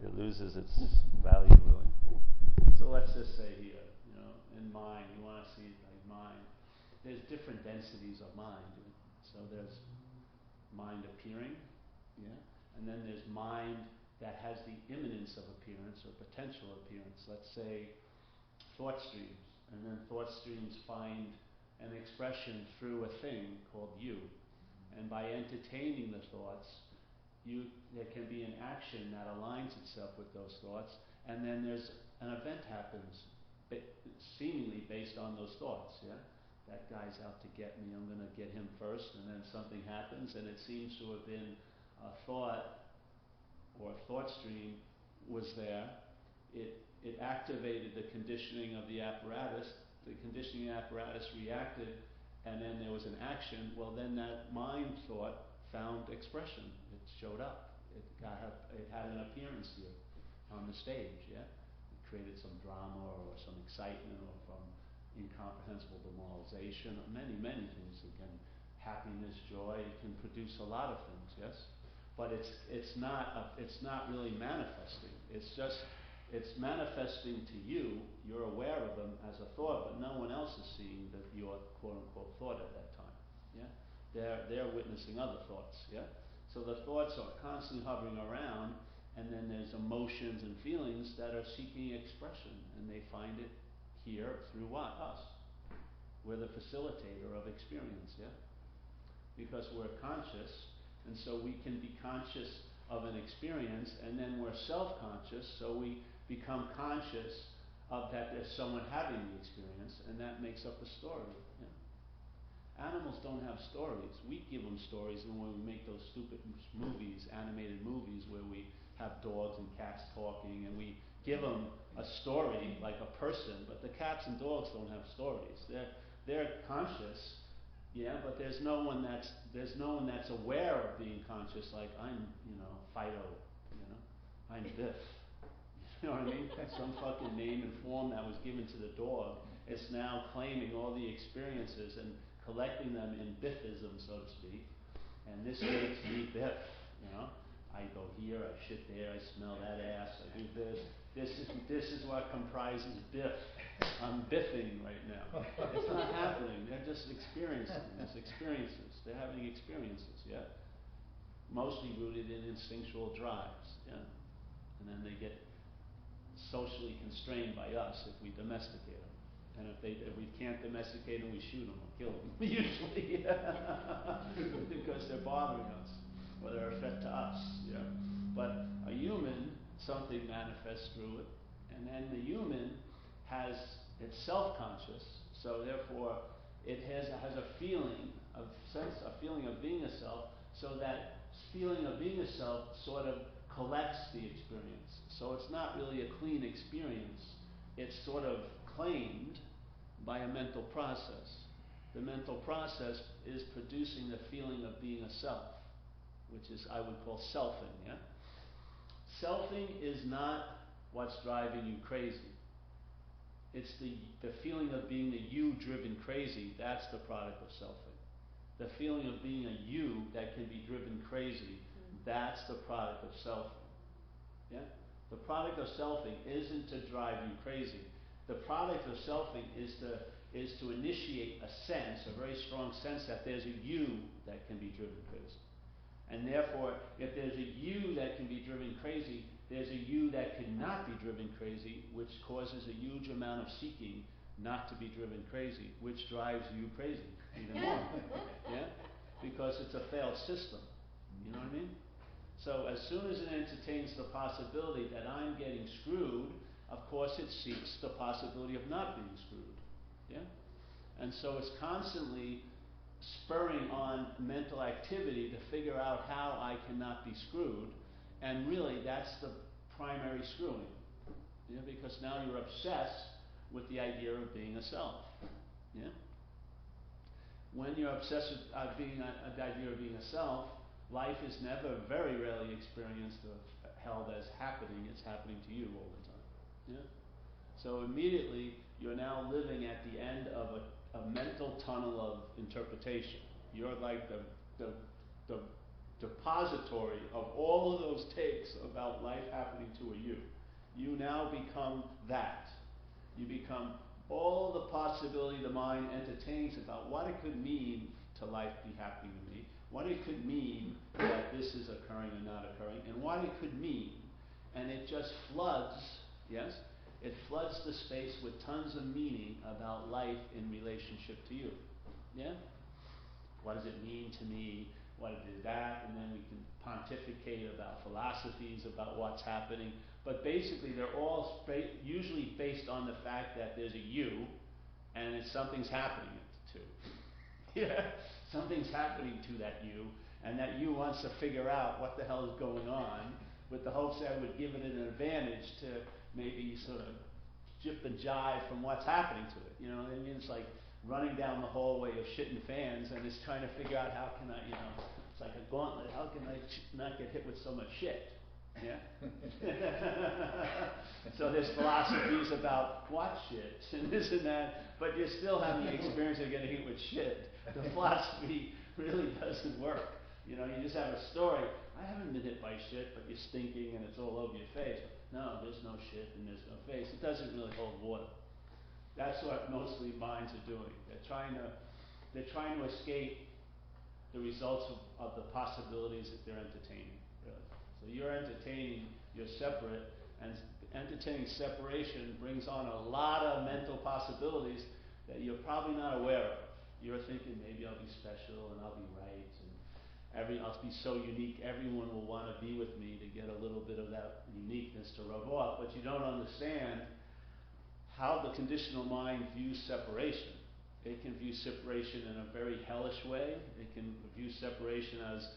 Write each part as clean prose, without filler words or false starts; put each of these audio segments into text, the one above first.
it loses its value, really. So let's just say here, in mind, you want to see it like mind. There's different densities of mind. So there's mind appearing, yeah, and then there's mind that has the imminence of appearance or potential appearance. Let's say thought streams, and then thought streams find an expression through a thing called you. And by entertaining the thoughts, there can be an action that aligns itself with those thoughts, and then there's an event happens, seemingly based on those thoughts. Yeah, that guy's out to get me. I'm going to get him first, and then something happens, and it seems to have been a thought or a thought stream was there. It activated the conditioning of the apparatus. The conditioning apparatus reacted, and then there was an action. Well, then that mind thought found expression. It showed up. It had an appearance here on the stage. Yeah, it created some drama or some excitement or from incomprehensible demoralization. Many things. Again, happiness, joy. It can produce a lot of things. Yes, but it's not really manifesting. It's manifesting to you. You're aware of them as a thought, but no one else is seeing your quote unquote thought at that time. Yeah, they're witnessing other thoughts. Yeah, so the thoughts are constantly hovering around, and then there's emotions and feelings that are seeking expression, and they find it here through what? Us. We're the facilitator of experience. Yeah, because we're conscious, and so we can be conscious of an experience, and then we're self-conscious, so we become conscious of that there's someone having the experience, and that makes up a story. Yeah. Animals don't have stories. We give them stories, and when we make those stupid movies, animated movies, where we have dogs and cats talking, and we give them a story like a person, but the cats and dogs don't have stories. They're conscious. Yeah, but there's no one that's aware of being conscious. Like I'm, Fido. I'm Biff. You know what I mean? Some fucking name and form that was given to the dog. It's now claiming all the experiences and collecting them in Biffism, so to speak. And this makes me Biff. I go here, I shit there, I smell that ass, I do this. This is what comprises Biff. I'm biffing right now. It's not happening. They're just experiencing these experiences. They're having experiences, yeah? Mostly rooted in instinctual drives, yeah? And then they get socially constrained by us if we domesticate them. And if we can't domesticate them, we shoot them or kill them, usually. Because they're bothering us, or they're a threat to us, yeah? But a human, something manifests through it, and then the human it's self-conscious, so therefore it has a feeling of being a self, so that feeling of being a self sort of collects the experience. So it's not really a clean experience. It's sort of claimed by a mental process. The mental process is producing the feeling of being a self, which is, I would call selfing, yeah? Selfing is not what's driving you crazy. It's the feeling of being a you-driven crazy. That's the product of selfing. The feeling of being a you that can be driven crazy, that's the product of selfing. Yeah? The product of selfing isn't to drive you crazy. The product of selfing is to initiate a sense, a very strong sense, that there's a you that can be driven crazy. And therefore, if there's a you that can be driven crazy, there's a you that cannot be driven crazy, which causes a huge amount of seeking not to be driven crazy, which drives you crazy even more. Yeah? Because it's a failed system. You know what I mean? So as soon as it entertains the possibility that I'm getting screwed, of course it seeks the possibility of not being screwed. Yeah? And so it's constantly spurring on mental activity to figure out how I cannot be screwed, and really that's the primary screwing. Yeah? Because now you're obsessed with the idea of being a self. Yeah? When you're obsessed with the idea of being a self, life is never, very rarely experienced or held as happening. It's happening to you all the time. Yeah? So immediately, you're now living at the end of a mental tunnel of interpretation. You're like the depository of all of those takes about life happening to a you. You now become that. You become all the possibility the mind entertains about what it could mean to life be happening to me, what it could mean that this is occurring or not occurring, and what it could mean. And it just floods, yes? It floods the space with tons of meaning about life in relationship to you. Yeah? What does it mean to me? What is that? And then we can pontificate about philosophies, about what's happening. But basically, they're all usually based on the fact that there's a you, and it's something's happening to. Yeah, something's happening to that you, and that you wants to figure out what the hell is going on, with the hopes that it would give it an advantage to maybe sort of jip and jive from what's happening to it. You know what I mean? It's like running down the hallway of shitting fans, and it's trying to figure out how can I, it's like a gauntlet. How can I not get hit with so much shit? Yeah. So there's philosophies about what shit and this and that, but you're still having the experience of getting hit with shit. The philosophy really doesn't work. You just have a story. I haven't been hit by shit, but you're stinking and it's all over your face. No, there's no shit and there's no face. It doesn't really hold water. That's what mostly minds are doing. They're trying to escape the results of the possibilities that they're entertaining. Really. So you're entertaining, you're separate, and entertaining separation brings on a lot of mental possibilities that you're probably not aware of. You're thinking maybe I'll be special and I'll be right and I'll be so unique, everyone will want to be with me to get a little bit of that uniqueness to rub off, but you don't understand how the conditional mind views separation. It can view separation in a very hellish way. It can view separation as,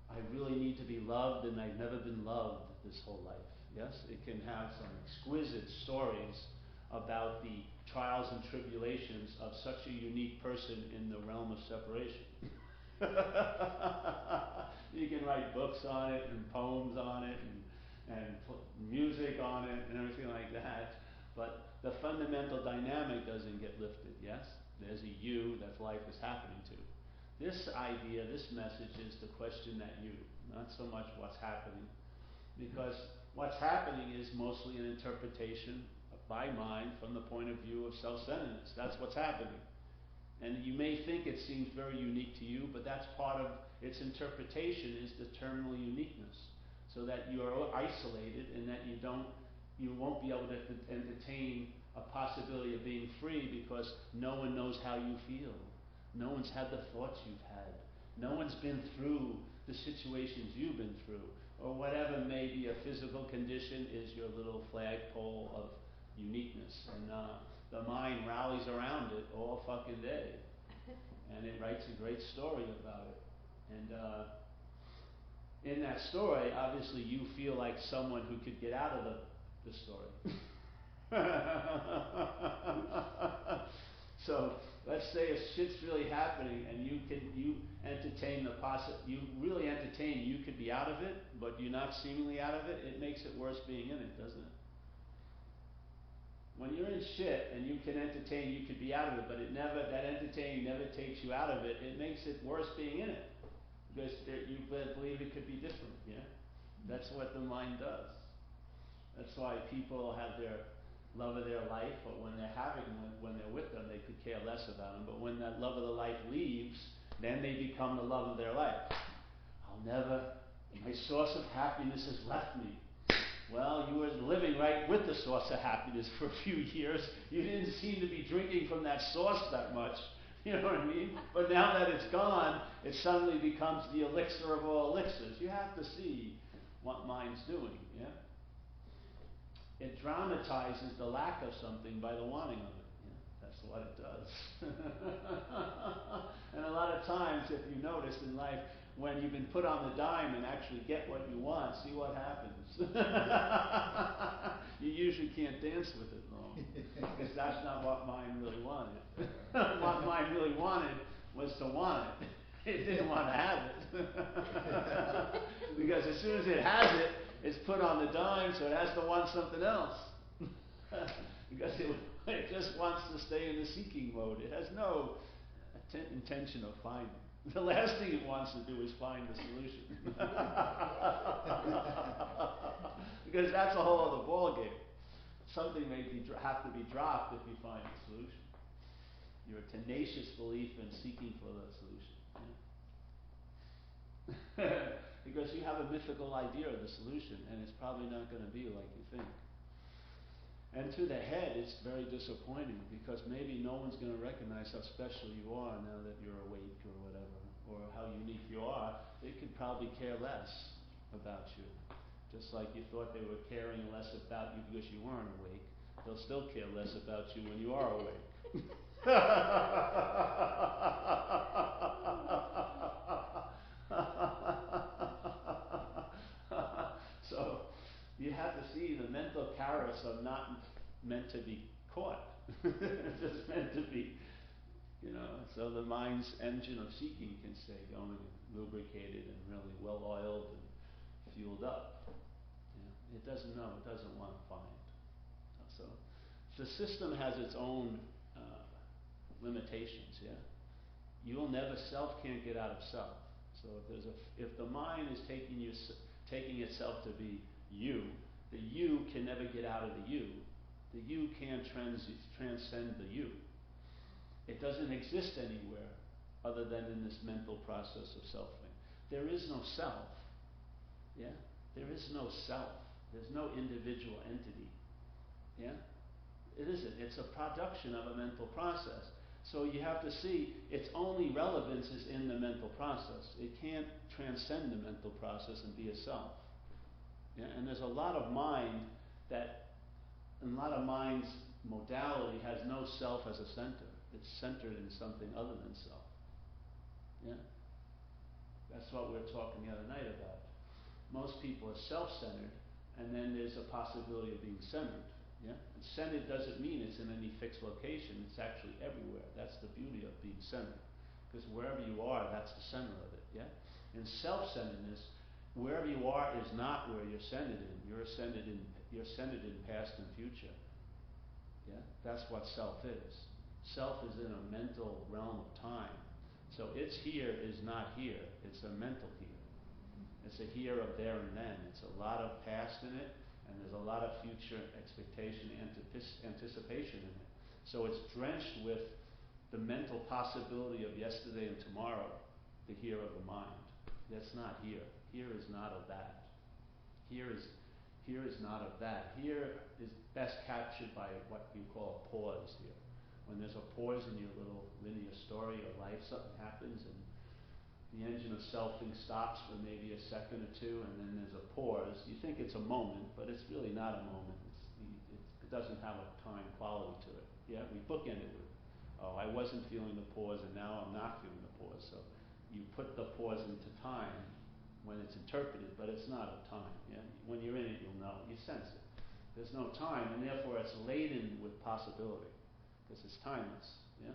I really need to be loved and I've never been loved this whole life. Yes? It can have some exquisite stories about the trials and tribulations of such a unique person in the realm of separation. You can write books on it and poems on it and put music on it and everything like that. But the fundamental dynamic doesn't get lifted, yes? There's a you that life is happening to. This idea, this message is to question that you, not so much what's happening. Because what's happening is mostly an interpretation by mind from the point of view of self-centeredness. That's what's happening. And you may think it seems very unique to you, but that's part of its interpretation is the terminal uniqueness. So that you are isolated and that you won't be able to entertain a possibility of being free because no one knows how you feel. No one's had the thoughts you've had. No one's been through the situations you've been through. Or whatever may be a physical condition is your little flagpole of uniqueness. And the mind rallies around it all fucking day. And it writes a great story about it. And in that story, obviously you feel like someone who could get out of the story. So let's say if shit's really happening and you entertain you really entertain you could be out of it, but you're not seemingly out of it, it makes it worse being in it, doesn't it? When you're in shit and you can entertain you could be out of it, but that entertaining never takes you out of it, it makes it worse being in it. Because you believe it could be different, yeah? That's what the mind does. That's why people have their love of their life, but when they're with them, they could care less about them. But when that love of the life leaves, then they become the love of their life. My source of happiness has left me. Well, you were living right with the source of happiness for a few years. You didn't seem to be drinking from that source that much. You know what I mean? But now that it's gone, it suddenly becomes the elixir of all elixirs. You have to see what mind's doing, yeah? It dramatizes the lack of something by the wanting of it. Yeah? That's what it does. And a lot of times, if you notice in life, when you've been put on the dime and actually get what you want, see what happens. You usually can't dance with it long, because that's not what mind really wanted. What mind really wanted was to want it. It didn't want to have it. Because as soon as it has it, it's put on the dime, so it has to want something else. Because it just wants to stay in the seeking mode. It has no intention of finding. The last thing it wants to do is find the solution. Because that's a whole other ballgame. Something may have to be dropped if you find a solution. Your tenacious belief in seeking for the solution. Yeah? Because you have a mythical idea of the solution, and it's probably not going to be like you think. And to the head, it's very disappointing, because maybe no one's going to recognize how special you are now that you're awake or whatever, or how unique you are. They could probably care less about you. Just like you thought they were caring less about you because you weren't awake, they'll still care less about you when you are awake. So you have to see the mental carrots are not meant to be caught. It's just meant to be, so the mind's engine of seeking can stay going, lubricated and really well oiled and fueled up. It doesn't know, it doesn't want to find. So the system has its own limitations, yeah? Self can't get out of self. So if the mind is taking itself to be you, the you can never get out of the you. The you can't transcend the you. It doesn't exist anywhere other than in this mental process of selfing. There is no self. Yeah? There is no self. There's no individual entity. Yeah? It isn't. It's a production of a mental process. So you have to see its only relevance is in the mental process. It can't transcend the mental process and be a self. Yeah? And there's a lot of mind's modality has no self as a center. It's centered in something other than self. Yeah? That's what we were talking the other night about. Most people are self-centered, and then there's a possibility of being centered. Yeah? And centered doesn't mean it's in any fixed location. It's actually everywhere. That's the beauty of being centered. Because wherever you are, that's the center of it. Yeah? In self-centeredness, wherever you are is not where you're centered in. You're centered in past and future. Yeah? That's what self is. Self is in a mental realm of time. So its here is not here. It's a mental here. It's a here of there and then. It's a lot of past in it, and there's a lot of future expectation and anticipation in it. So it's drenched with the mental possibility of yesterday and tomorrow, the here of the mind. That's not here. Here is not of that. Here is not of that. Here is best captured by what you call a pause here. When there's a pause in your little linear story of life, something happens and the engine of selfing stops for maybe a second or two, and then there's a pause. You think it's a moment, but it's really not a moment. It doesn't have a time quality to it. Yeah, we bookend it with, I wasn't feeling the pause, and now I'm not feeling the pause. So you put the pause into time when it's interpreted, but it's not of time. Yeah, when you're in it, you'll know. You sense it. There's no time, and therefore it's laden with possibility because it's timeless. Yeah.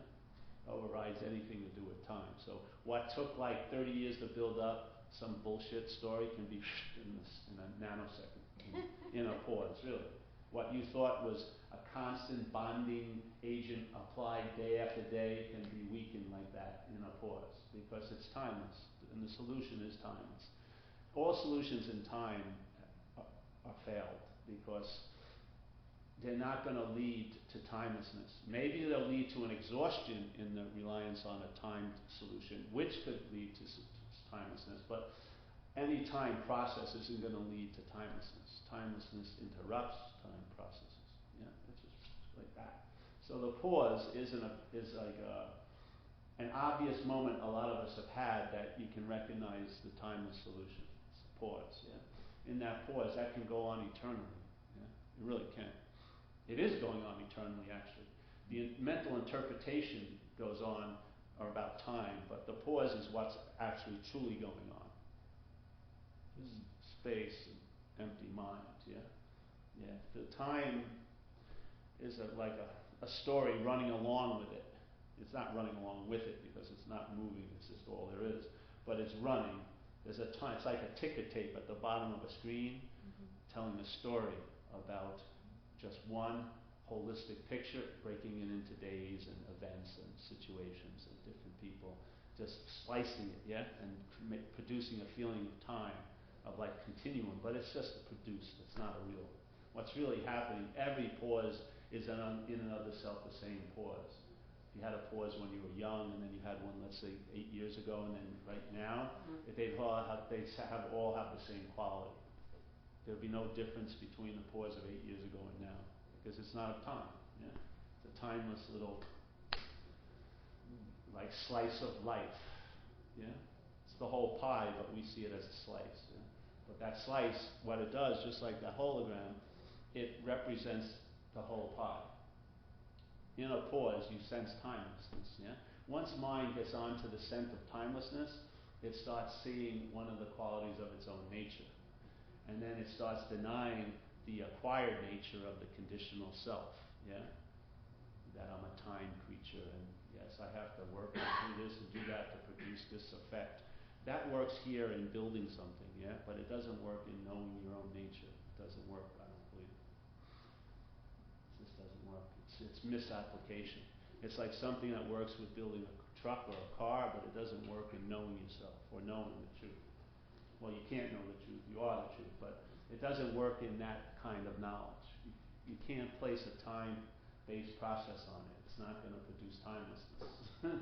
Overrides anything to do with time. So what took like 30 years to build up, some bullshit story can be in a nanosecond, in a pause, really. What you thought was a constant bonding agent applied day after day can be weakened like that in a pause because it's timeless, and the solution is timeless. All solutions in time are failed because they're not going to lead to timelessness. Maybe they'll lead to an exhaustion in the reliance on a timed solution, which could lead to timelessness, but any time process isn't going to lead to timelessness. Timelessness interrupts time processes. Yeah, it's just like that. So the pause is like an obvious moment a lot of us have had that you can recognize the timeless solution. It's a pause. Yeah, in that pause, that can go on eternally. Yeah, it really can. It is going on eternally, actually. The mental interpretation goes on about time, but the pause is what's actually truly going on. Just space and empty mind, yeah? Yeah. The time is like a story running along with it. It's not running along with it because it's not moving, it's just all there is. But it's running. There's a time, it's like a ticker tape at the bottom of a screen telling a story about just one holistic picture, breaking it into days and events and situations and different people just slicing it, yeah, and producing a feeling of time, of like continuum, but it's just produced, it's not a real. What's really happening, every pause is in and of itself the same pause. If you had a pause when you were young, and then you had one, let's say, 8 years ago, and then right now, they'd all have the same quality. There'd be no difference between the pause of 8 years ago and now, because it's not a time. Yeah? It's a timeless little, like, slice of life. Yeah? It's the whole pie, but we see it as a slice. Yeah? But that slice, what it does, just like that hologram, it represents the whole pie. In a pause, you sense timelessness. Yeah? Once mind gets onto the scent of timelessness, it starts seeing one of the qualities of its own nature. And then it starts denying the acquired nature of the conditional self. Yeah? That I'm a time creature, and yes, I have to work and do this and do that to produce this effect. That works here in building something, yeah? But it doesn't work in knowing your own nature. It doesn't work, I don't believe. It just doesn't work. It's misapplication. It's like something that works with building a truck or a car, but it doesn't work in knowing yourself or knowing the truth. Well, you can't know the truth. You are the truth. But it doesn't work in that kind of knowledge. You can't place a time-based process on it. It's not going to produce timelessness.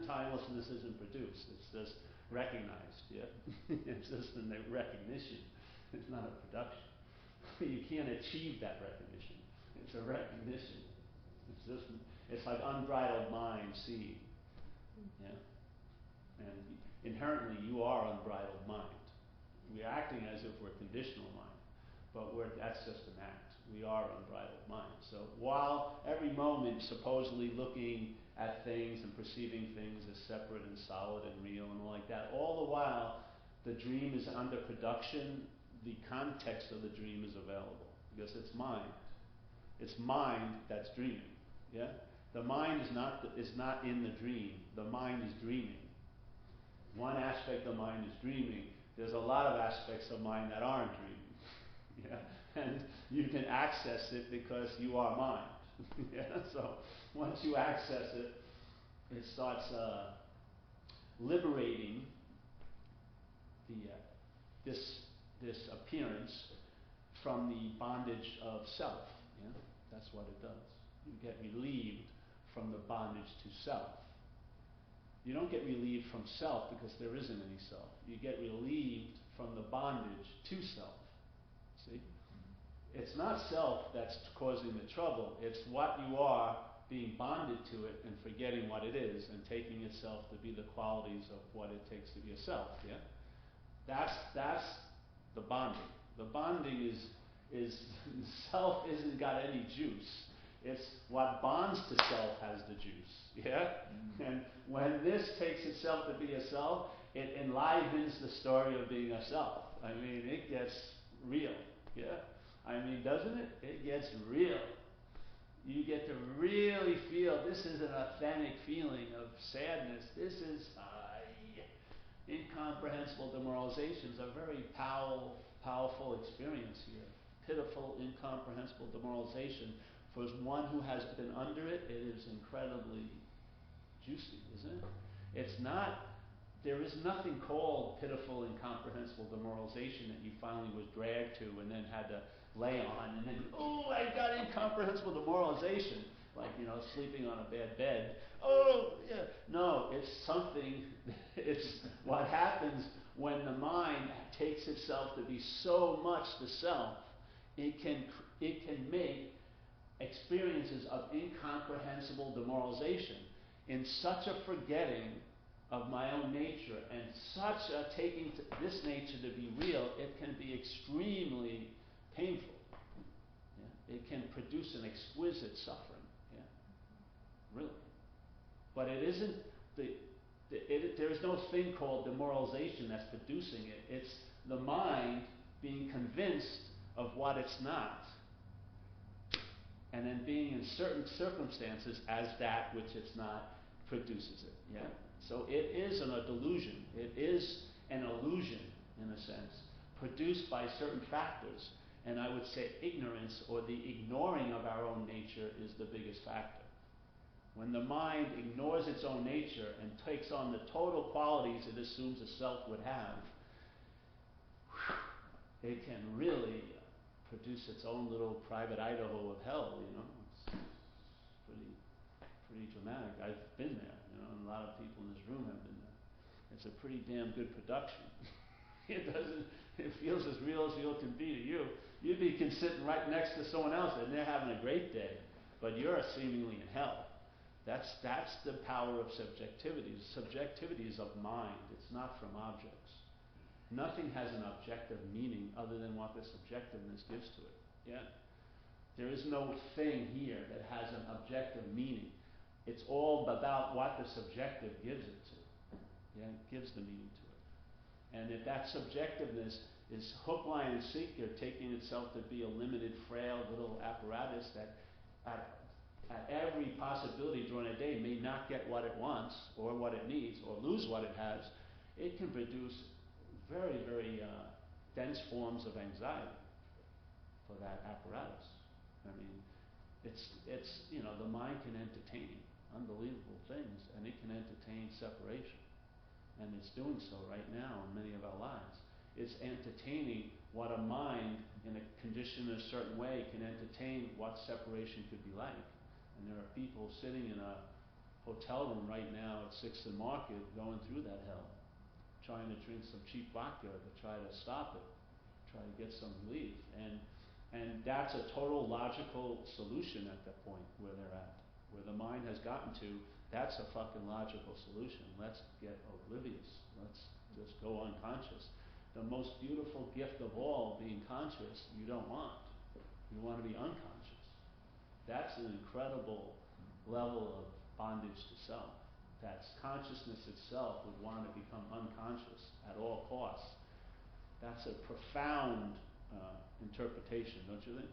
Timelessness isn't produced. It's just recognized. Yeah, it's just in the recognition. It's not a production. You can't achieve that recognition. It's a recognition. It's just. It's like unbridled mind seeing. Yeah, and inherently you are unbridled mind. We're acting as if we're conditional mind, but that's just an act. We are unbridled mind. So while every moment supposedly looking at things and perceiving things as separate and solid and real and all like that, all the while the dream is under production, the context of the dream is available because it's mind. It's mind that's dreaming. Yeah, the mind is not in the dream. The mind is dreaming. One aspect of mind is dreaming. There's a lot of aspects of mind that aren't dreaming. Yeah? And you can access it because you are mind. Yeah? So once you access it, it starts liberating this appearance from the bondage of self. Yeah? That's what it does. You get relieved from the bondage to self. You don't get relieved from self because there isn't any self. You get relieved from the bondage to self. See? It's not self that's causing the trouble. It's what you are being bonded to it and forgetting what it is and taking itself to be the qualities of what it takes to be a self. Yeah? That's the bonding. The bonding is self isn't got any juice. It's what bonds to self has the juice. Yeah? And when this takes itself to be a self, it enlivens the story of being a self. I mean, it gets real. Yeah? I mean, doesn't it? It gets real. You get to really feel this is an authentic feeling of sadness. This is incomprehensible demoralizations, a very powerful experience here. Pitiful, incomprehensible demoralization. For one who has been under it, it is incredibly juicy, isn't it? It's not, there is nothing called pitiful, incomprehensible demoralization that you finally was dragged to and then had to lay on, and then, oh, I got incomprehensible demoralization, like, sleeping on a bad bed. Oh, yeah. No, it's something, it's what happens when the mind takes itself to be so much the self, it can make experiences of incomprehensible demoralization in such a forgetting of my own nature and such a taking this nature to be real, it can be extremely painful. Yeah? It can produce an exquisite suffering. Yeah? Really. But it isn't, there is no thing called demoralization that's producing it. It's the mind being convinced of what it's not, and then being in certain circumstances as that which it's not produces it. Yeah? So it is a delusion. It is an illusion, in a sense, produced by certain factors. And I would say ignorance or the ignoring of our own nature is the biggest factor. When the mind ignores its own nature and takes on the total qualities it assumes a self would have, it can really produce its own little private Idaho of hell, you know. It's pretty dramatic. I've been there, you know, and a lot of people in this room have been there. It's a pretty damn good production. It feels as real as real can be to you. You'd be sitting right next to someone else and they're having a great day, but you're seemingly in hell. That's the power of subjectivity. Subjectivity is of mind. It's not from objects. Nothing has an objective meaning other than what the subjectiveness gives to it. Yeah? There is no thing here that has an objective meaning. It's all about what the subjective gives it to. Yeah? It gives the meaning to it. And if that subjectiveness is hook, line, and sinker, taking itself to be a limited, frail little apparatus that at every possibility during a day may not get what it wants or what it needs or lose what it has, it can produce very, very dense forms of anxiety for that apparatus. I mean, it's you know, the mind can entertain unbelievable things, and it can entertain separation. And it's doing so right now in many of our lives. It's entertaining what a mind in a condition in a certain way can entertain what separation could be like. And there are people sitting in a hotel room right now at 6th and Market going through that hell, trying to drink some cheap vodka to try to stop it, try to get some relief. And that's a total logical solution at that point where they're at. Where the mind has gotten to, that's a fucking logical solution. Let's get oblivious. Let's just go unconscious. The most beautiful gift of all, being conscious, you don't want. You want to be unconscious. That's an incredible level of bondage to self. That consciousness itself would want to become unconscious at all costs. That's a profound interpretation, don't you think?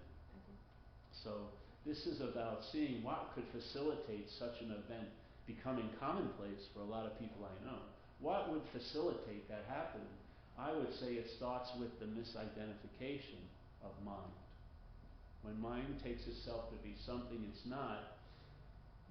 So this is about seeing what could facilitate such an event becoming commonplace for a lot of people I know. What would facilitate that happening? I would say it starts with the misidentification of mind. When mind takes itself to be something it's not,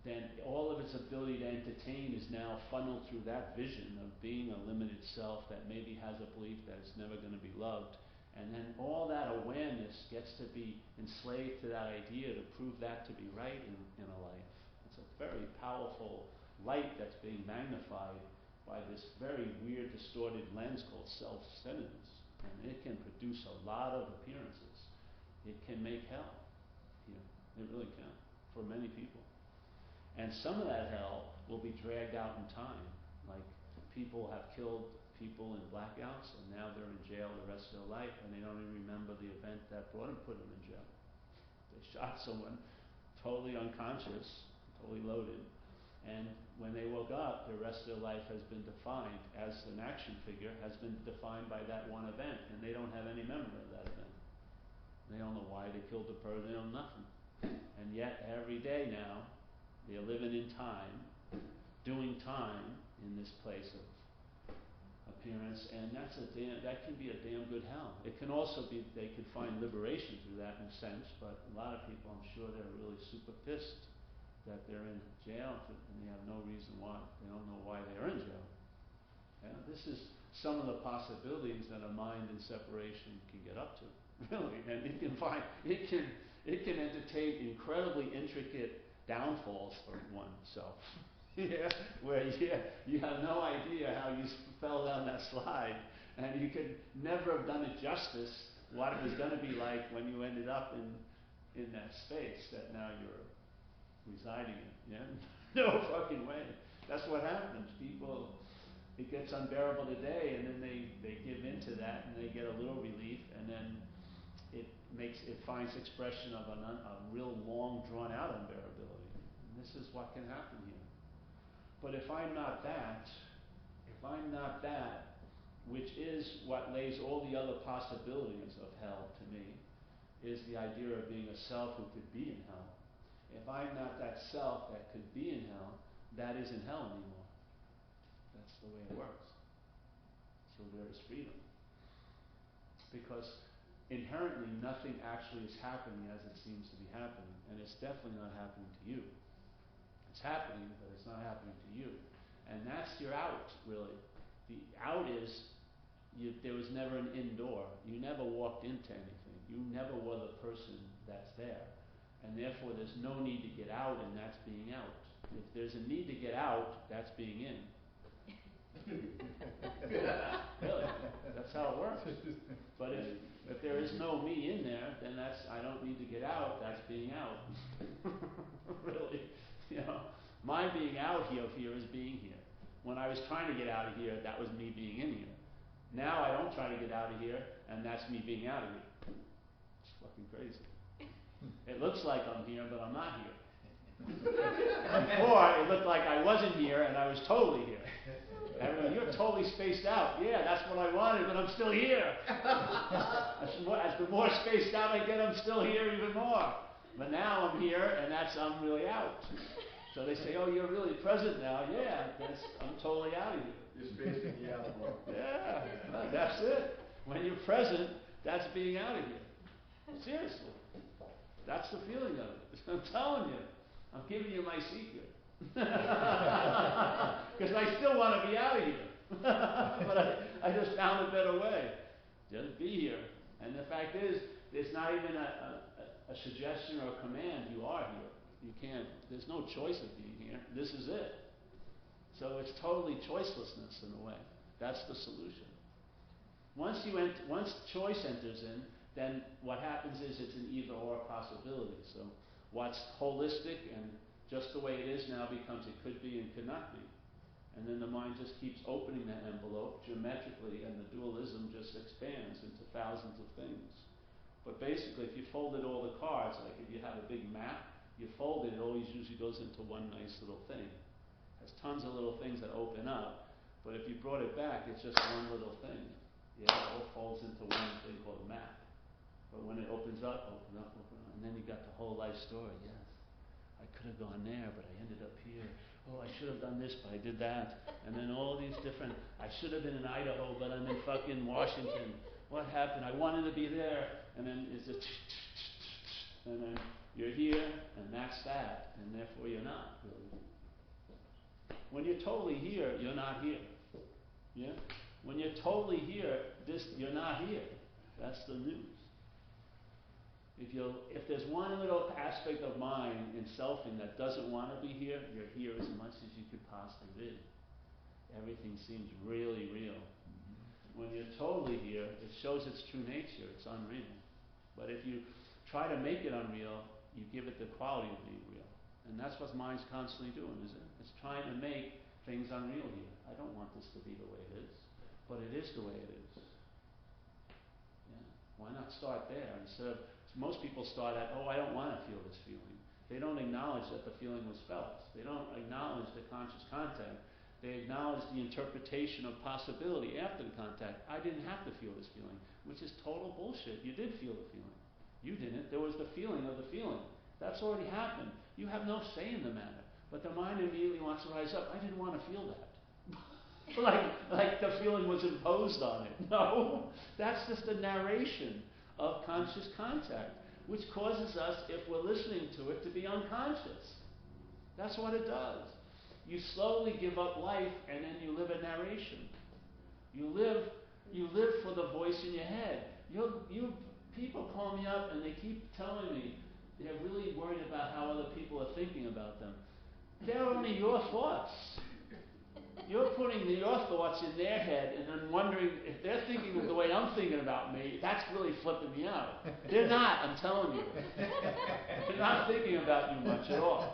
then all of its ability to entertain is now funneled through that vision of being a limited self that maybe has a belief that it's never going to be loved. And then all that awareness gets to be enslaved to that idea to prove that to be right in a life. It's a very powerful light that's being magnified by this very weird, distorted lens called self-centeredness. And it can produce a lot of appearances. It can make hell. It really can, for many people. And some of that hell will be dragged out in time. Like, people have killed people in blackouts, and now they're in jail the rest of their life, and they don't even remember the event that put them in jail. They shot someone totally unconscious, totally loaded, and when they woke up, the rest of their life has been defined as an action figure, has been defined by that one event, and they don't have any memory of that event. They don't know why they killed the person, they know nothing. And yet, every day now, they're living in time, doing time in this place of appearance, and that can be a damn good hell. It can also be, they could find liberation through that in a sense, but a lot of people, I'm sure, they're really super pissed that they're in jail, and they have no reason why. They don't know why they're in jail. Yeah? This is some of the possibilities that a mind in separation can get up to, really, and it can entertain incredibly intricate downfalls for oneself. Yeah, where you have no idea how you fell down that slide, and you could never have done it justice what it was going to be like when you ended up in that space that now you're residing in. Yeah, no fucking way. That's what happens. People, it gets unbearable today, and then they give into that, and they get a little relief, and then it finds expression of a real long, drawn out unbearability. And this is what can happen here. But if I'm not that, which is what lays all the other possibilities of hell to me, is the idea of being a self who could be in hell. If I'm not that self that could be in hell, that isn't hell anymore. That's the way it works. So there is freedom. Because inherently nothing actually is happening as it seems to be happening, and it's definitely not happening to you. It's happening, but it's not happening to you. And that's your out, really. The out is, there was never an indoor. You never walked into anything. You never were the person that's there. And therefore, there's no need to get out, and that's being out. If there's a need to get out, that's being in. Really, that's how it works. But if there is no me in there, then that's, I don't need to get out, that's being out. Really, my being out here is being here. When I was trying to get out of here, that was me being in here. Now I don't try to get out of here, and that's me being out of here. It's fucking crazy. It looks like I'm here, but I'm not here. Before, it looked like I wasn't here, and I was totally here. Everyone, you're totally spaced out. Yeah, that's what I wanted, but I'm still here. As the more spaced out I get, I'm still here even more. But now I'm here, and I'm really out. So they say, oh, you're really present now. Yeah, I'm totally out of here. You're spacing me out more. Yeah, that's it. When you're present, that's being out of here. Seriously. That's the feeling of it. I'm telling you. I'm giving you my secret. Because I still want to be out of here. But I just found a better way. Just be here. And the fact is, there's not even a suggestion or a command. You are here. You can't, there's no choice of being here. This is it. So it's totally choicelessness in a way. That's the solution. Once choice enters in, then what happens is it's an either or possibility. So what's holistic and just the way it is now becomes it could be and could not be. And then the mind just keeps opening that envelope geometrically, and the dualism just expands into thousands of things. But basically, if you folded all the cards, like if you have a big map, you fold it, it always usually goes into one nice little thing. It has tons of little things that open up, but if you brought it back, it's just one little thing. Yeah, it all folds into one thing called a map. But when it opens up, and then you got the whole life story. Yes, I could have gone there, but I ended up here. Oh, I should have done this, but I did that. And then all these different, I should have been in Idaho, but I'm in fucking Washington. What happened? I wanted to be there. And then it's a and then you're here, and that's that. And therefore you're not, really. When you're totally here, you're not here. Yeah? When you're totally here, you're not here. That's the news. If there's one little aspect of mind in selfing that doesn't want to be here, you're here as much as you could possibly be. Everything seems really real. When you're totally here, it shows its true nature. It's unreal. But if you try to make it unreal, you give it the quality of being real. And that's what mind's constantly doing, isn't it? It's trying to make things unreal here. I don't want this to be the way it is. But it is the way it is. Yeah. Why not start there? Instead of, most people start at, oh, I don't want to feel this feeling. They don't acknowledge that the feeling was felt. They don't acknowledge the conscious contact. They acknowledge the interpretation of possibility after the contact. I didn't have to feel this feeling, which is total bullshit. You did feel the feeling. You didn't. There was the feeling of the feeling. That's already happened. You have no say in the matter. But the mind immediately wants to rise up. I didn't want to feel that. like the feeling was imposed on it. No, that's just a narration of conscious contact, which causes us, if we're listening to it, to be unconscious. That's what it does. You slowly give up life, and then you live a narration. You live for the voice in your head. You people call me up and they keep telling me they're really worried about how other people are thinking about them. They're only your thoughts. You're putting your thoughts in their head and then wondering if they're thinking of the way I'm thinking about me. That's really flipping me out. They're not, I'm telling you. They're not thinking about you much at all.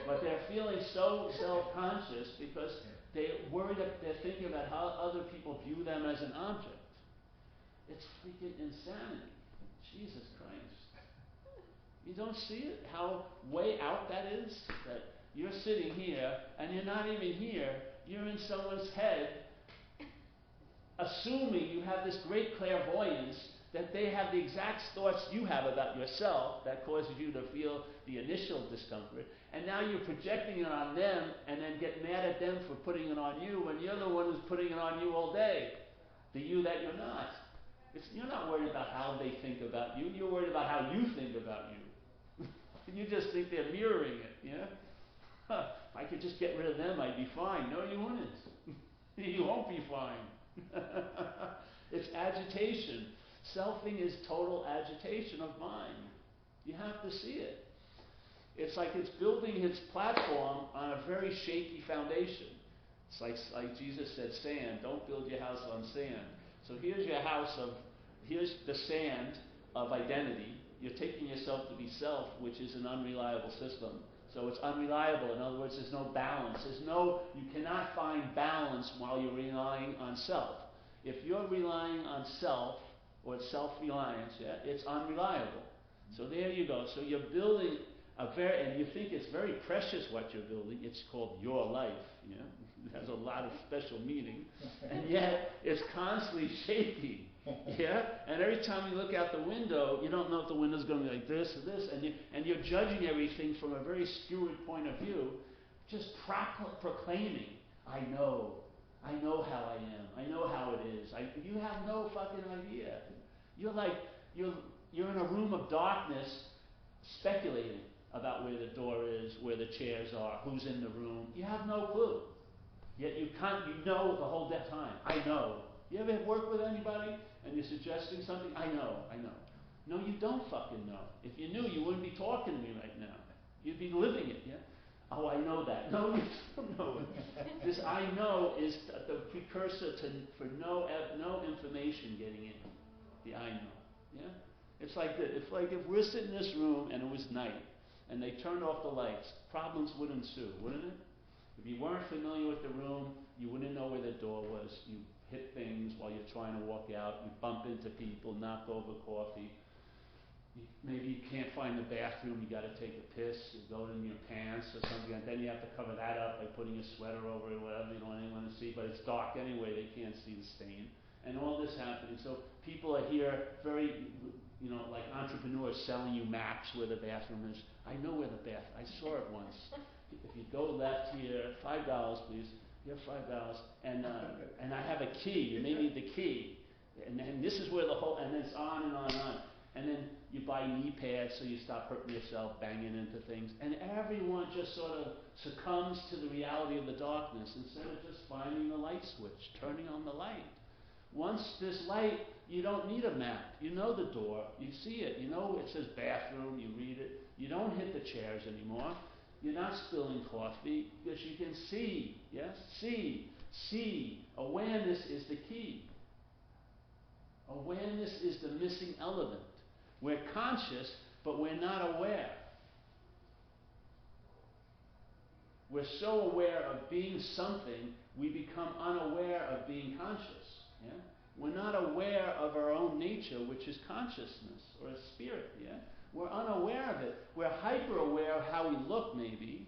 But they're feeling so self-conscious because they're worried that they're thinking about how other people view them as an object. It's freaking insanity. Jesus Christ. You don't see it? How way out that is? That you're sitting here and you're not even here. You're in someone's head, assuming you have this great clairvoyance that they have the exact thoughts you have about yourself that causes you to feel the initial discomfort. And now you're projecting it on them and then get mad at them for putting it on you when you're the one who's putting it on you all day. The you that you're not. You're not worried about how they think about you. You're worried about how you think about you. You just think they're mirroring it, yeah? If I could just get rid of them, I'd be fine. No, you wouldn't. You won't be fine. It's agitation. Selfing is total agitation of mind. You have to see it. It's like it's building its platform on a very shaky foundation. It's like Jesus said, sand. Don't build your house on sand. So here's your here's the sand of identity. You're taking yourself to be self, which is an unreliable system. So it's unreliable. In other words, there's no balance. You cannot find balance while you're relying on self. If you're relying on self, or self-reliance, it's unreliable. So there you go. So you're building and you think it's very precious what you're building. It's called your life, It has a lot of special meaning. And yet, it's constantly shaking, And every time you look out the window, you don't know if the window's going to be like this or this, and you're judging everything from a very skewed point of view, just proclaiming, I know how I am. I know how it is. You have no fucking idea. You're like, you're in a room of darkness speculating about where the door is, where the chairs are, who's in the room. You have no clue. Yet you know the whole time. I know. You ever work with anybody and you're suggesting something? I know. No, you don't fucking know. If you knew, you wouldn't be talking to me right now. You'd be living it, Oh, I know that. No, you don't know it. This I know is the precursor for no information getting in. The I know. It's like this. It's like if we're sitting in this room and it was night and they turned off the lights, problems would ensue, wouldn't it? If you weren't familiar with the room, you wouldn't know where the door was. You hit things while you're trying to walk out. You bump into people, knock over coffee. Maybe you can't find the bathroom. You got to take a piss. You go in your pants or something, and then you have to cover that up by putting a sweater over it or whatever. You don't want anyone to see, but it's dark anyway. They can't see the stain. And all this happening. So people are here very, like entrepreneurs selling you maps where the bathroom is. I know where the bathroom. I saw it once. If you go left here, $5, please. You have $5, and I have a key. You may need the key, and this is where and then it's on and on and on. And then you buy knee pads so you stop hurting yourself, banging into things, and everyone just sort of succumbs to the reality of the darkness instead of just finding the light switch, turning on the light. Once this light, you don't need a map. You know the door. You see it. You know it says bathroom. You read it. You don't hit the chairs anymore. You're not spilling coffee because you can see. Yes? See. Awareness is the key. Awareness is the missing element. We're conscious, but we're not aware. We're so aware of being something, we become unaware of being conscious. We're not aware of our own nature, which is consciousness or a spirit. We're unaware of it. We're hyper aware of how we look, maybe,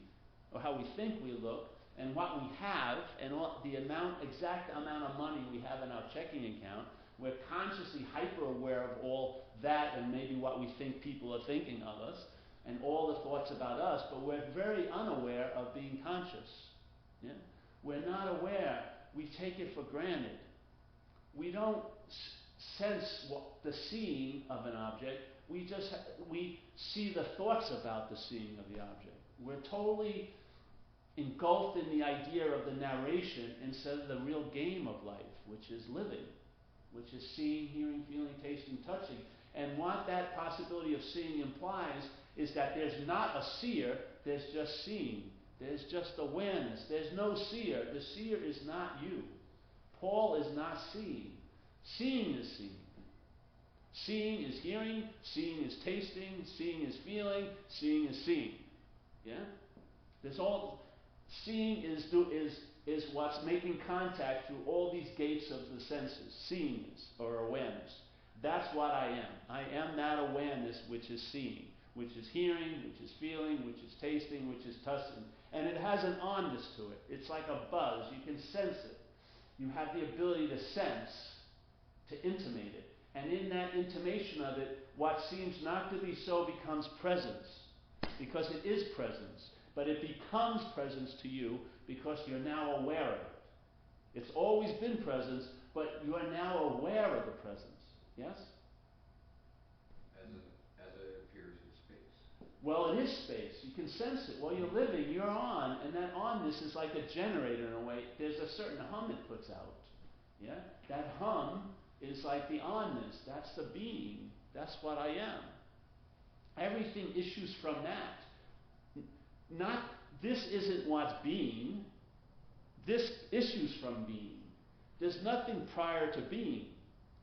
or how we think we look, and what we have, and the exact amount of money we have in our checking account. We're consciously hyper aware of all that, and maybe what we think people are thinking of us, and all the thoughts about us, but we're very unaware of being conscious. We're not aware. We take it for granted. We don't sense the seeing of an object. We see the thoughts about the seeing of the object. We're totally engulfed in the idea of the narration instead of the real game of life, which is living, which is seeing, hearing, feeling, tasting, touching. And what that possibility of seeing implies is that there's not a seer, there's just seeing. There's just awareness. There's no seer. The seer is not you. Paul is not seeing. Seeing is seeing. Seeing is hearing. Seeing is tasting. Seeing is feeling. Seeing is seeing. Seeing is what's making contact through all these gates of the senses. Seeing is, or awareness. That's what I am. I am that awareness which is seeing, which is hearing, which is feeling, which is tasting, which is touching. And it has an onness to it. It's like a buzz. You can sense it. You have the ability to sense, to intimate it. And in that intimation of it, what seems not to be so becomes presence. Because it is presence. But it becomes presence to you because you're now aware of it. It's always been presence, but you are now aware of the presence. Yes? As it appears in space. Well, it is space. You can sense it. While you're living, you're on, and that onness is like a generator in a way. There's a certain hum it puts out. Yeah? That hum is like the onness. That's the being. That's what I am. Everything issues from that. Not, this isn't what's being. This issues from being. There's nothing prior to being.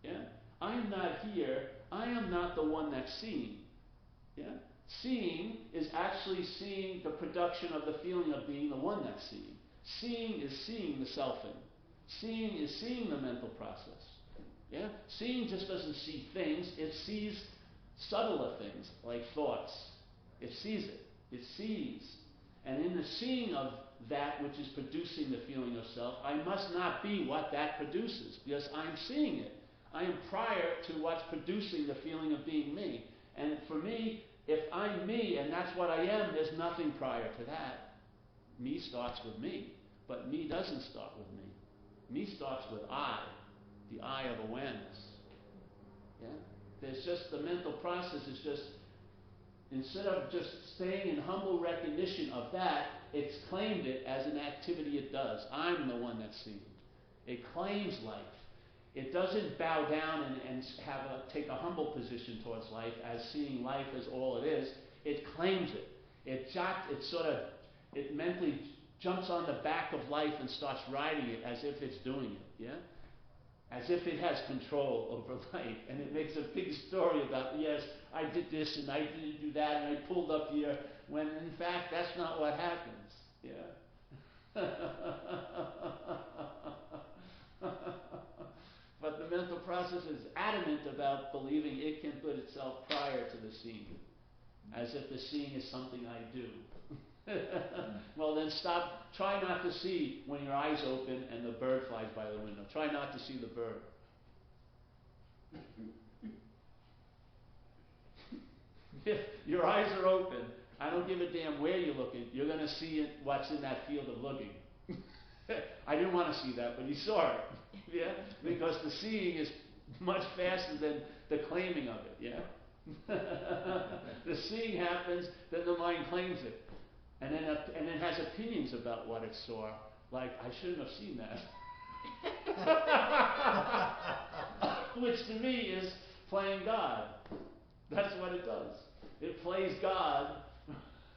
Yeah? I am not here. I am not the one that's seeing. Yeah? Seeing is actually seeing the production of the feeling of being the one that's seeing. Seeing is seeing the selfing. Seeing is seeing the mental process. Yeah? Seeing just doesn't see things, it sees subtler things, like thoughts. It sees it. It sees. And in the seeing of that which is producing the feeling of self, I must not be what that produces, because I'm seeing it. I am prior to what's producing the feeling of being me. And for me, if I'm me and that's what I am, there's nothing prior to that. Me starts with me, but me doesn't start with me. Me starts with I, the I of awareness. Yeah? There's just, the mental process is just, instead of just staying in humble recognition of that, it's claimed it as an activity it does. I'm the one that's seeing it. It claims life. It doesn't bow down and take a humble position towards life as seeing life as all it is. It claims it. It mentally jumps on the back of life and starts riding it as if it's doing it. Yeah? As if it has control over life. And it makes a big story about, yes, I did this and I didn't do that and I pulled up here, when in fact that's not what happens. Yeah? But the mental process is adamant about believing it can put itself prior to the seeing, as if the seeing is something I do. Well, then stop. Try not to see when your eyes open and the bird flies by the window. Try not to see the bird. If your eyes are open, I don't give a damn where you're looking. You're going to see it, what's in that field of looking. I didn't want to see that, but you saw it. Yeah? Because the seeing is much faster than the claiming of it. Yeah? The seeing happens, then the mind claims it. And then has opinions about what it saw. Like, I shouldn't have seen that. Which to me is playing God. That's what it does. It plays God.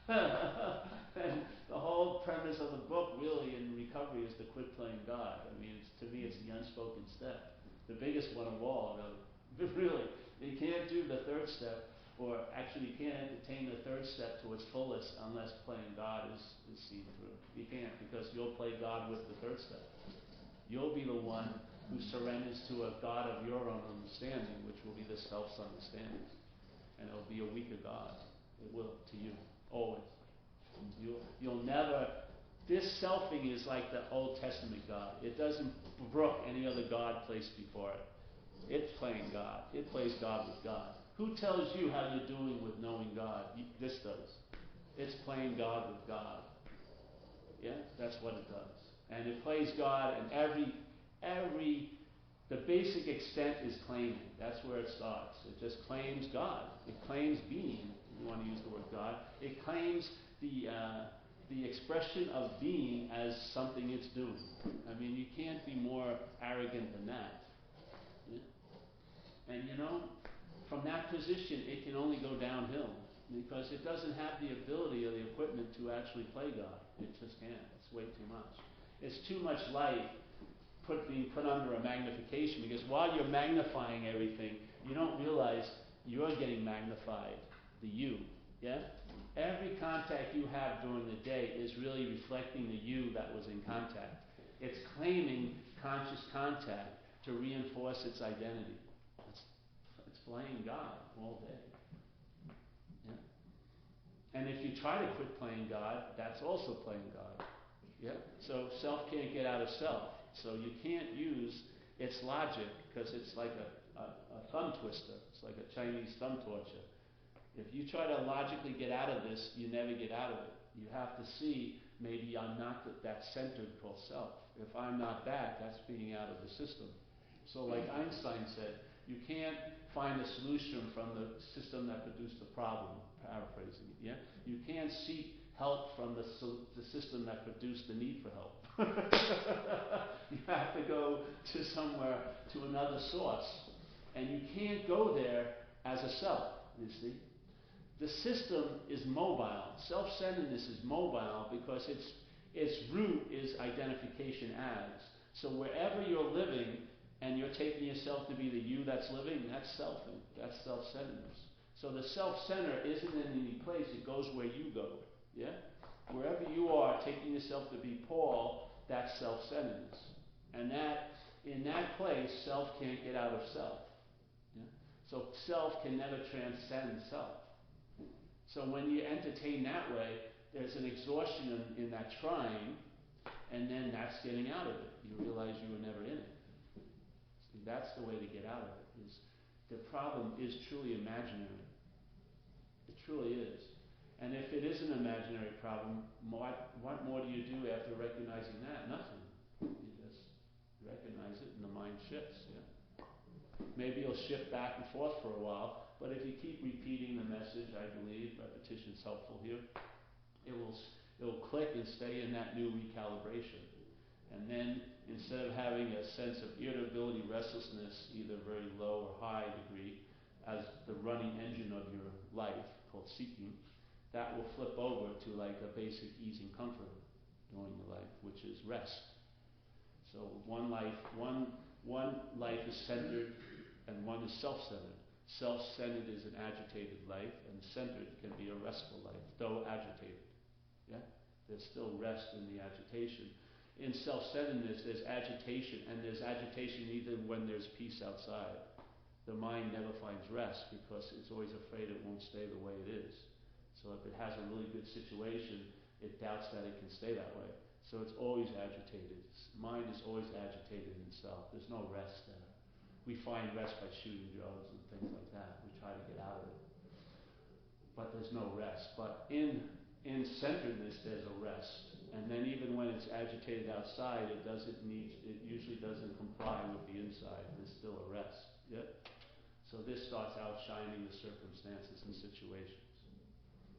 And the whole premise of the book, really, in recovery, is to quit playing God. I mean, to me, it's the unspoken step. The biggest one of all, really. Really. You can't do the third step, or actually you can't entertain the third step to its fullest unless playing God is seen through. You can't, because you'll play God with the third step. You'll be the one who surrenders to a God of your own understanding, which will be the self's understanding. And it'll be a weaker God. It will, to you, always. You'll never, this selfing is like the Old Testament God. It doesn't brook any other God placed before it. It's playing God. It plays God with God. Who tells you how you're doing with knowing God? This does. It's playing God with God. Yeah? That's what it does. And it plays God, and the basic extent is claiming. That's where it starts. It just claims God. It claims being, if you want to use the word God. It claims the expression of being as something it's doing. I mean, you can't be more arrogant than that. Yeah? And from that position, it can only go downhill, because it doesn't have the ability or the equipment to actually play God. It just can't. It's way too much. It's too much light being put under a magnification, because while you're magnifying everything, you don't realize you're getting magnified, the you. Yeah? Every contact you have during the day is really reflecting the you that was in contact. It's claiming conscious contact to reinforce its identity. It's playing God all day. Yeah? And if you try to quit playing God, that's also playing God. Yeah? So self can't get out of self. So you can't use its logic, because it's like a thumb twister. It's like a Chinese thumb torture. If you try to logically get out of this, you never get out of it. You have to see, maybe I'm not that centered called self. If I'm not that, that's being out of the system. So like Einstein said, you can't find a solution from the system that produced the problem, paraphrasing it, yeah? You can't seek help from the system that produced the need for help. You have to go to somewhere, to another source. And you can't go there as a self, you see. The system is mobile. Self-centeredness is mobile because its root is identification as. So wherever you're living and you're taking yourself to be the you that's living, that's selfing. That's self-centeredness. So the self-center isn't in any place, it goes where you go. Yeah? Wherever you are taking yourself to be Paul, that's self-centeredness. And that in that place, self can't get out of self. Yeah? So self can never transcend self. So when you entertain that way, there's an exhaustion in that trying, and then that's getting out of it. You realize you were never in it. See, that's the way to get out of it. Is the problem is truly imaginary. It truly is. And if it is an imaginary problem, what more do you do after recognizing that? Nothing. You just recognize it and the mind shifts. Yeah? Maybe it'll shift back and forth for a while, but if you keep repeating the message, I believe, repetition is helpful here, it will click and stay in that new recalibration. And then instead of having a sense of irritability, restlessness, either very low or high degree, as the running engine of your life, called seeking, that will flip over to like a basic ease and comfort during your life, which is rest. So one life is centered and one is self-centered. Self-centered is an agitated life, and centered can be a restful life, though agitated. Yeah? There's still rest in the agitation. In self-centeredness, there's agitation, and there's agitation even when there's peace outside. The mind never finds rest because it's always afraid it won't stay the way it is. So if it has a really good situation, it doubts that it can stay that way. So it's always agitated. Mind is always agitated in self. There's no rest there. We find rest by shooting drugs and things like that. We try to get out of it. But there's no rest. But in centeredness, there's a rest. And then even when it's agitated outside, it usually doesn't comply with the inside. There's still a rest. Yeah? So this starts outshining the circumstances and situations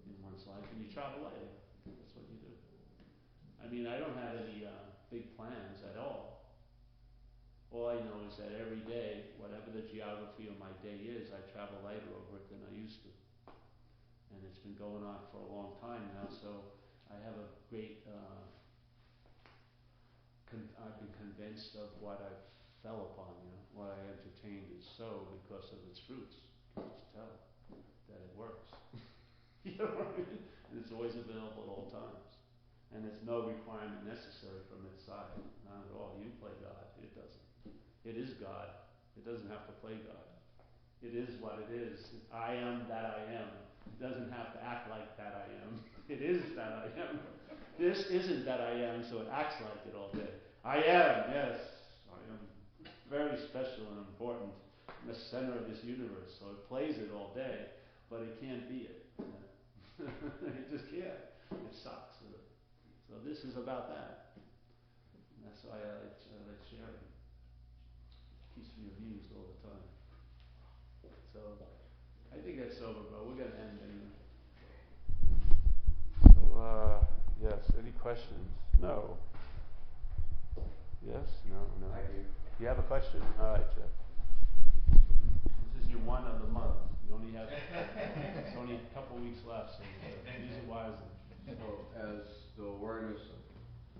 in one's life, and you travel lighter. That's what you do. I mean, I don't have any big plans at all. All I know is that every day, whatever the geography of my day is, I travel lighter over it than I used to. And it's been going on for a long time now, so I have a great, I've been convinced of what I fell upon, what I entertained is so because of its fruits. You can just tell that it works. You know what I mean? And it's always available at all times. And there's no requirement necessary from its side. Not at all. You play God. It doesn't. It is God. It doesn't have to play God. It is what it is. I am that I am. It doesn't have to act like that I am. It is that I am. This isn't that I am, so it acts like it all day. I am, yes. I am very special and important in the center of this universe. So it plays it all day, but it can't be it. It just can't. It sucks. So this is about that. And that's why I like sharing. It keeps me amused all the time. So I think that's over, bro. We're going to end anyway. So, yes. Any questions? No. Yes? No? No. I do. You have a question? All right, Jeff. This is your one of the month. You only have it's only a couple weeks left, so use it wisely. So as the awareness of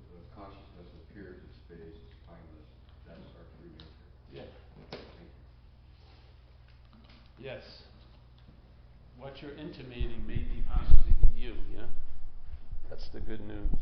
the consciousness appears in space, it's timeless. That's our true nature. Yeah. Thank you. Yes. What you're intimating may be possibly you, yeah? That's the good news.